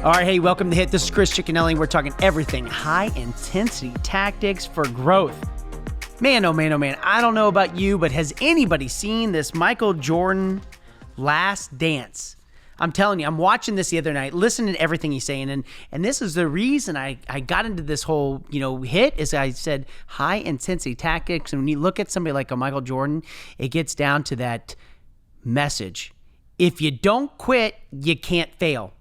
All right, hey, welcome to Hit. This is Chris Cicchinelli. We're talking everything high-intensity tactics for growth. Man, oh man, oh man, I don't know about you, but has anybody seen this Michael Jordan Last Dance? I'm telling you, I'm watching this the other night, listening to everything he's saying, and this is the reason I got into this whole, hit, is I said high-intensity tactics, and when you look at somebody like a Michael Jordan, it gets down to that message. If you don't quit, you can't fail.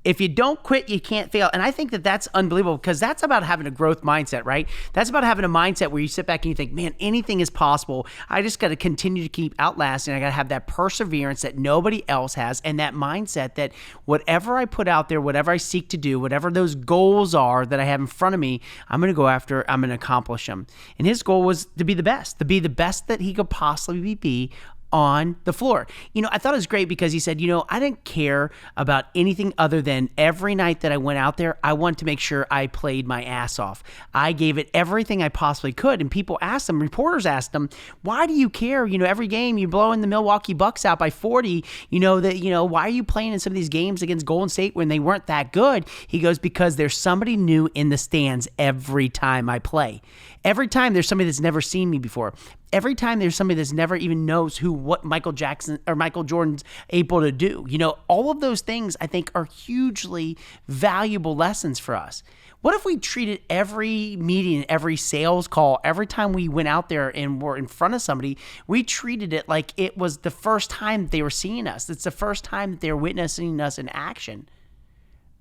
If you don't quit, you can't fail. And I think that that's unbelievable because that's about having a growth mindset, right? That's about having a mindset where you sit back and you think, man, anything is possible. I just got to continue to keep outlasting. I got to have that perseverance that nobody else has, and that mindset that whatever I put out there, whatever I seek to do, whatever those goals are that I have in front of me, I'm going to go after, I'm going to accomplish them. And his goal was to be the best that he could possibly be on the floor. I thought it was great because he said, I didn't care about anything other than every night that I went out there, I wanted to make sure I played my ass off. I gave it everything I possibly could. And people asked him, reporters asked him, why do you care? Every game you're blowing the Milwaukee Bucks out by 40, why are you playing in some of these games against Golden State when they weren't that good? He goes, because there's somebody new in the stands every time I play. Every time there's somebody that's never seen me before. Every time there's somebody that's never even knows what Michael Jordan's able to do. All of those things I think are hugely valuable lessons for us. What if we treated every meeting, every sales call, every time we went out there and were in front of somebody, we treated it like it was the first time that they were seeing us. It's the first time that they're witnessing us in action.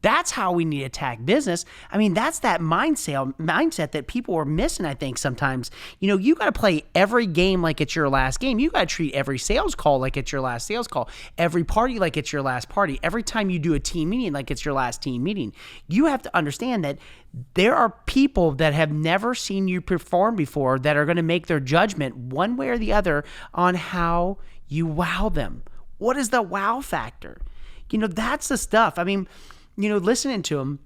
That's how we need to attack business. I mean, that's that mindset that people are missing, I think, sometimes. You got to play every game like it's your last game. You got to treat every sales call like it's your last sales call. Every party like it's your last party. Every time you do a team meeting like it's your last team meeting. You have to understand that there are people that have never seen you perform before that are going to make their judgment one way or the other on how you wow them. What is the wow factor? That's the stuff. I mean, listening to him,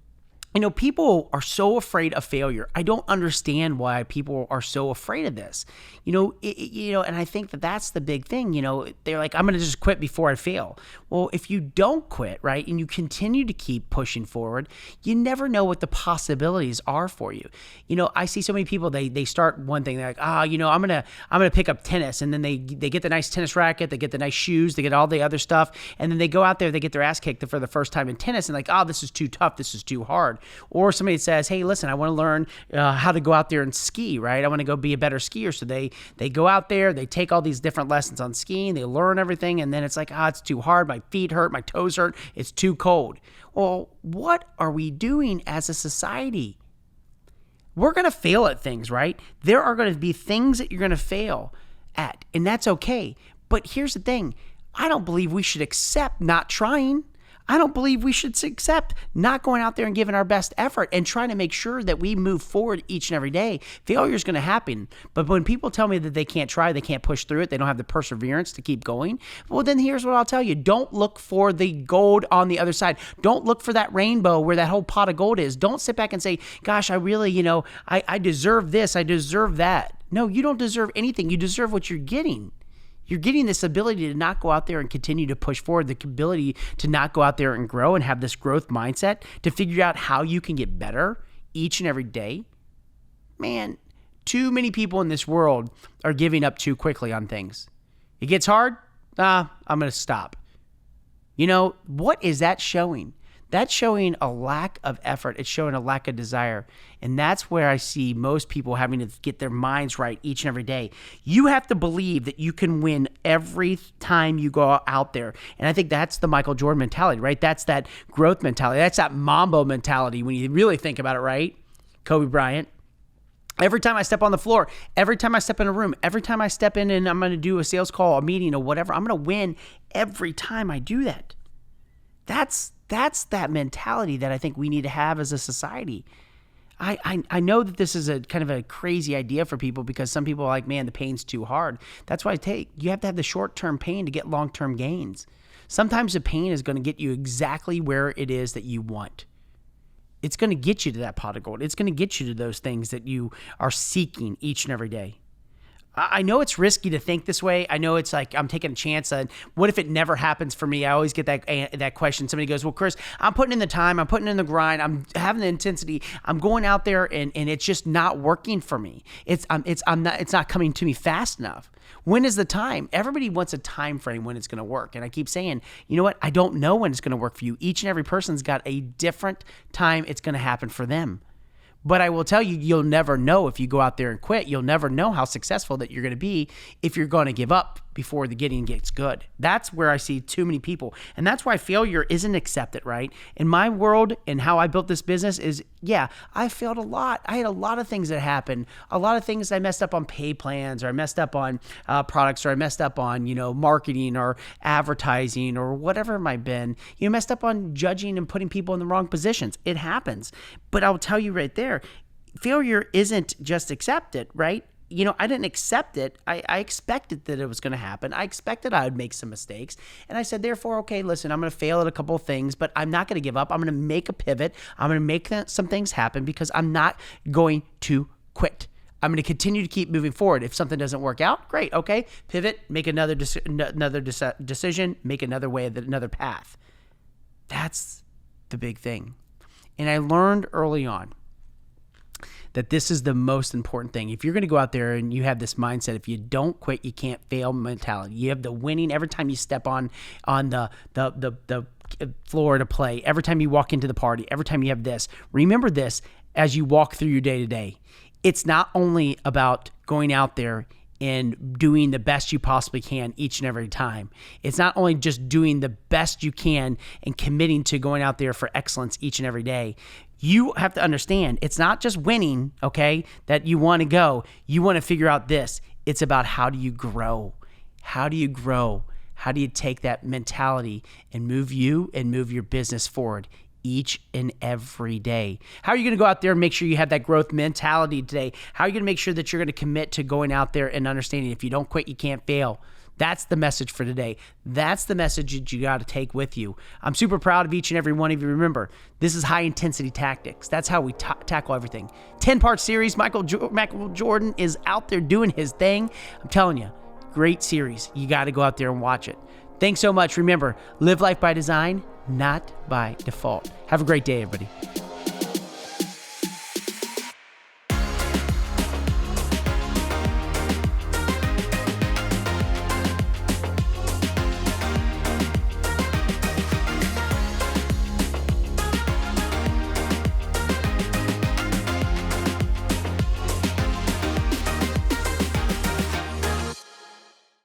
people are so afraid of failure. I don't understand why people are so afraid of this. And I think that that's the big thing. They're like, I'm going to just quit before I fail. Well, if you don't quit, right, and you continue to keep pushing forward, you never know what the possibilities are for you. I see so many people, they start one thing, they're like, I'm going to pick up tennis, and then they get the nice tennis racket, they get the nice shoes, they get all the other stuff, and then they go out there, they get their ass kicked for the first time in tennis, and like, this is too tough, this is too hard. Or somebody says, hey, listen, I want to learn how to go out there and ski, right? I want to go be a better skier. So they go out there, they take all these different lessons on skiing, they learn everything, and then it's like, it's too hard, my feet hurt, my toes hurt, it's too cold. Well, what are we doing as a society? We're going to fail at things, right? There are going to be things that you're going to fail at, and that's okay. But here's the thing. I don't believe we should accept not trying. I don't believe we should accept not going out there and giving our best effort and trying to make sure that we move forward each and every day. Failure is going to happen. But when people tell me that they can't try, they can't push through it, they don't have the perseverance to keep going, well, then here's what I'll tell you. Don't look for the gold on the other side. Don't look for that rainbow where that whole pot of gold is. Don't sit back and say, gosh, I really, I deserve this, I deserve that. No, you don't deserve anything. You deserve what you're getting. You're getting this ability to not go out there and continue to push forward, the ability to not go out there and grow and have this growth mindset to figure out how you can get better each and every day. Man, too many people in this world are giving up too quickly on things. It gets hard, I'm going to stop. What is that showing? That's showing a lack of effort. It's showing a lack of desire. And that's where I see most people having to get their minds right each and every day. You have to believe that you can win every time you go out there. And I think that's the Michael Jordan mentality, right? That's that growth mentality. That's that Mambo mentality when you really think about it, right? Kobe Bryant. Every time I step on the floor, every time I step in a room, every time I step in and I'm going to do a sales call, a meeting or whatever, I'm going to win every time I do that. That's that mentality that I think we need to have as a society. I know that this is a kind of a crazy idea for people because some people are like, man, the pain's too hard. That's why you have to have the short-term pain to get long-term gains. Sometimes the pain is going to get you exactly where it is that you want. It's going to get you to that pot of gold. It's going to get you to those things that you are seeking each and every day. I know it's risky to think this way. I know it's like I'm taking a chance on what if it never happens for me? I always get that question. Somebody goes, well, Chris, I'm putting in the time, I'm putting in the grind, I'm having the intensity, I'm going out there and it's just not working for me. It's not coming to me fast enough. When is the time? Everybody wants a time frame when it's going to work. And I keep saying, you know what? I don't know when it's going to work for you. Each and every person's got a different time it's going to happen for them. But I will tell you, you'll never know if you go out there and quit. You'll never know how successful that you're going to be if you're going to give up before the getting gets good. That's where I see too many people. And that's why failure isn't accepted, right? In my world and how I built this business is, yeah, I failed a lot. I had a lot of things that happened. A lot of things I messed up on pay plans, or I messed up on products, or I messed up on, marketing or advertising or whatever it might have been. Messed up on judging and putting people in the wrong positions. It happens. But I'll tell you right there, failure isn't just accepted, right? I didn't accept it. I expected that it was going to happen. I expected I would make some mistakes. And I said, therefore, okay, listen, I'm going to fail at a couple of things, but I'm not going to give up. I'm going to make a pivot. I'm going to make some things happen because I'm not going to quit. I'm going to continue to keep moving forward. If something doesn't work out, great. Okay, pivot, make another decision, make another path. That's the big thing. And I learned early on that this is the most important thing. If you're going to go out there and you have this mindset, if you don't quit, you can't fail mentality. You have the winning every time you step on the floor to play, every time you walk into the party, every time you have this. Remember this as you walk through your day to day. It's not only about going out there and doing the best you possibly can each and every time. It's not only just doing the best you can and committing to going out there for excellence each and every day. You have to understand, it's not just winning, okay, that you want to go. You want to figure out this. It's about how do you grow? How do you grow? How do you take that mentality and move you and move your business forward each and every day? How are you going to go out there and make sure you have that growth mentality today? How are you going to make sure that you're going to commit to going out there and understanding if you don't quit, you can't fail? That's the message for today. That's the message that you got to take with you. I'm super proud of each and every one of you. Remember, this is high intensity tactics. That's how we tackle everything. 10-part series. Michael Jordan is out there doing his thing. I'm telling you, great series. You got to go out there and watch it. Thanks so much. Remember, live life by design, not by default. Have a great day, everybody.